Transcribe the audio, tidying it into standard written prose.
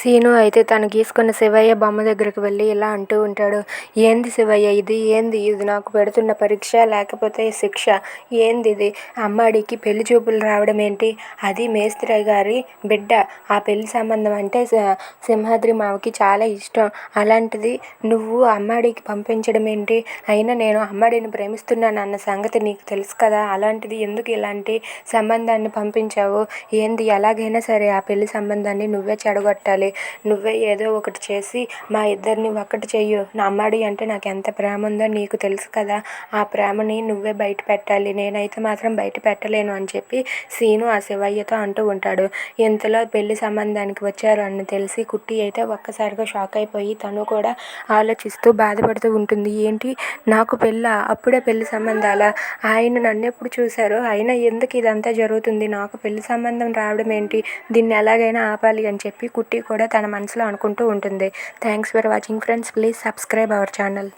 Scene అయితే తను గీసుకున్న శివయ్య బొమ్మ దగ్గరికి వెళ్ళి ఇలా అంటూ ఉంటాడు. ఏంది శివయ్య ఇది? ఏంది ఇది? నాకు పెడుతున్న పరీక్ష లేకపోతే శిక్ష? ఏంది ఇది? అమ్మాడికి పెళ్లి చూపులు రావడం ఏంటి? అది మేస్త్రి గారి బిడ్డ. ఆ పెళ్లి సంబంధం అంటే సింహాద్రి మావకి చాలా ఇష్టం. అలాంటిది నువ్వు అమ్మాడికి పంపించడం ఏంటి? అయినా నేను అమ్మాడిని ప్రేమిస్తున్నాను అన్న సంగతి నీకు తెలుసు కదా. అలాంటిది ఎందుకు ఇలాంటి సంబంధాన్ని పంపించావు? ఏంది? ఎలాగైనా సరే ఆ పెళ్లి సంబంధాన్ని నువ్వే చెడగొట్టాలి. నువ్వే ఏదో ఒకటి చేసి మా ఇద్దరిని ఒక్కటి చెయ్యు. నా అమ్మాడి అంటే నాకు ఎంత ప్రేమ ఉందో నీకు తెలుసు కదా. ఆ ప్రేమని నువ్వే బయట పెట్టాలి. నేనైతే మాత్రం బయట పెట్టలేను అని చెప్పి సీను ఆ శివయ్యతో అంటూ ఉంటాడు. ఇంతలో పెళ్లి సంబంధానికి వచ్చారు అని తెలిసి కుట్టి అయితే ఒక్కసారిగా షాక్ అయిపోయి తను కూడా ఆలోచిస్తూ బాధపడుతూ ఉంటుంది. ఏంటి నాకు పెళ్ళా? అప్పుడే పెళ్లి సంబంధాలా? ఆయన నన్ను ఎప్పుడు చూశారు? అయినా ఎందుకు ఇదంతా జరుగుతుంది? నాకు పెళ్లి సంబంధం రావడం ఏంటి? దీన్ని ఎలాగైనా ఆపాలి అని చెప్పి కుట్టి కూడా తన మనసులో అనుకుంటూ ఉంటుంది. Thanks for watching friends. Please subscribe our channel.